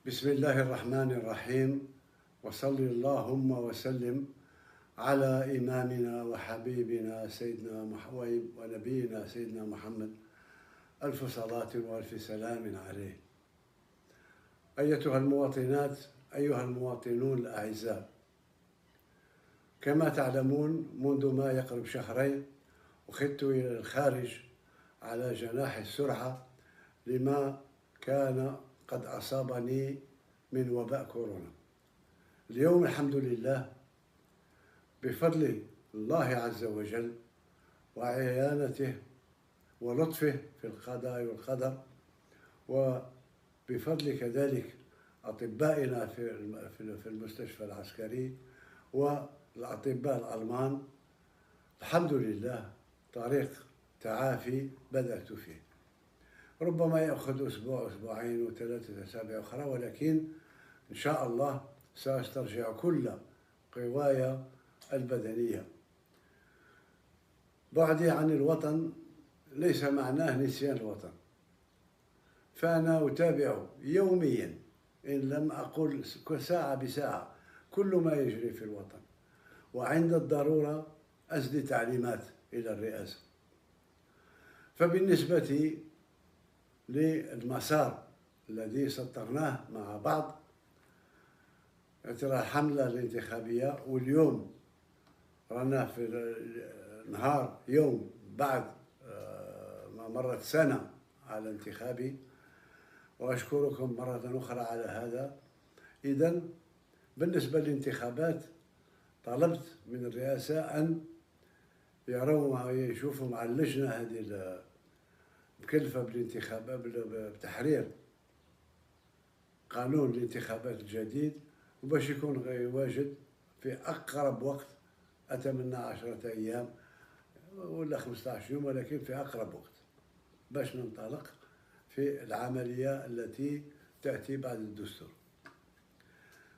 بسم الله الرحمن الرحيم، وصل اللهم وسلم على إمامنا وحبيبنا سيدنا محمد ونبينا سيدنا محمد، ألف صلاة وألف سلام عليه. أيتها المواطنات، أيها المواطنون الأعزاء، كما تعلمون منذ ما يقرب شهرين أخذت إلى الخارج على جناح السرعة لما كان قد أصابني من وباء كورونا. اليوم الحمد لله بفضل الله عز وجل وعيانته ولطفه في القضاء والقدر، وبفضل كذلك أطبائنا في المستشفى العسكري والأطباء الألمان، الحمد لله طريق تعافي بدأت فيه. ربما يأخذ أسبوع أسبوعين وثلاثة أسابيع أخرى، ولكن إن شاء الله سأسترجع كل قواي البدنية. بعدي عن الوطن ليس معناه نسيان الوطن، فأنا أتابع يوميا إن لم أقل ساعة بساعة كل ما يجري في الوطن، وعند الضرورة أسدي تعليمات إلى الرئاسة. فبالنسبة للمسار الذي سطرناه مع بعض ترى الحملة الانتخابية، واليوم رانا في نهار يوم بعد ما مرت سنة على انتخابي، وأشكركم مرة أخرى على هذا. إذن بالنسبة للانتخابات طلبت من الرئاسة أن يروا يشوفوا مع اللجنة هذه مكلفة بالانتخابات بتحرير قانون الانتخابات الجديد، وباش يكون واجد في أقرب وقت. أتمنى 10 أيام ولا 15 يوم، ولكن في أقرب وقت باش ننطلق في العملية التي تأتي بعد الدستور.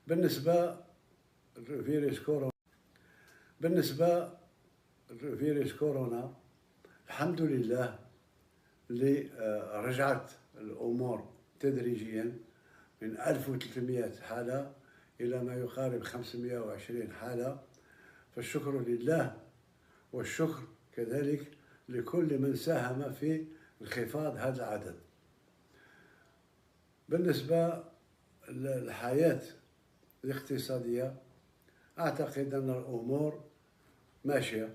بالنسبة لفيروس كورونا الحمد لله اللي رجعت الأمور تدريجيا من 1300 حالة إلى ما يقارب 520 حالة، فالشكر لله، والشكر كذلك لكل من ساهم في انخفاض هذا العدد. بالنسبة للحياة الاقتصادية أعتقد أن الأمور ماشية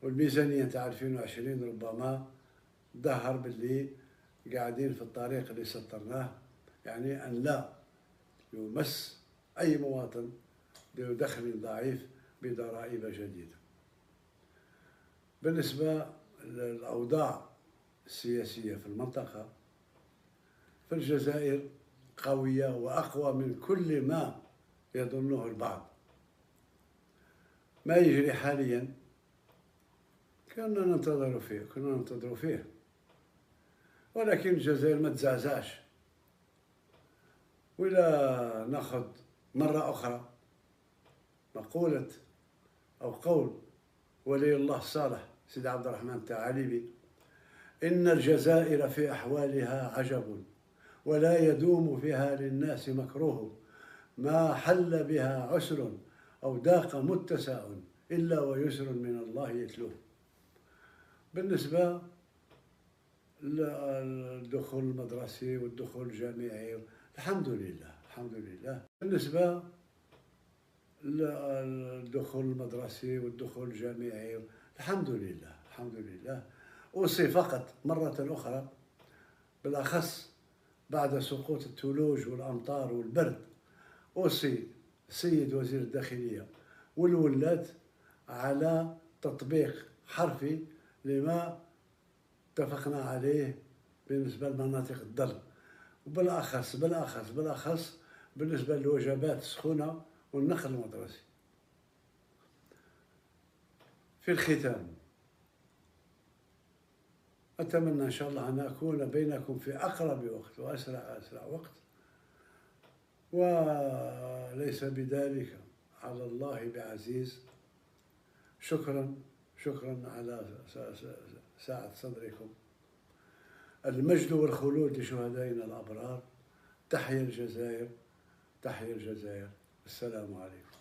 والميزانية تاع 2020 ربما ظهر باللي قاعدين في الطريق اللي سطرناه، يعني أن لا يمس أي مواطن ذو دخل ضعيف بضرائب جديدة. بالنسبة للأوضاع السياسية في المنطقة، فالجزائر قوية وأقوى من كل ما يظنه البعض. ما يجري حاليا كنا ننتظر فيه، ولكن الجزائر ما تزعزعش. ولا ناخذ مرة أخرى مقولة أو قول ولي الله الصالح سيدي عبد الرحمن الثعالبي: إن الجزائر في أحوالها عجب، ولا يدوم فيها للناس مكروه، ما حل بها عسر أو ضاق متسع إلا ويسر من الله يتلوه. بالنسبة للدخول المدرسي والدخول الجامعي الحمد لله. بالنسبة للدخول المدرسي والدخول الجامعي الحمد لله. أوصي فقط مرة أخرى، بالأخص بعد سقوط الثلوج والأمطار والبرد، أوصي السيد وزير الداخلية والولاة على تطبيق حرفي لما اتفقنا عليه بالنسبة لمناطق الظل، وبالأخص بالنسبة للوجبات السخونة والنقل المدرسي. في الختام أتمنى إن شاء الله أن أكون بينكم في أقرب وقت وأسرع وقت، وليس بذلك على الله بعزيز. شكرا على ساعة صدركم. المجد والخلود لشهدائنا الأبرار، تحيا الجزائر، تحيا الجزائر. السلام عليكم.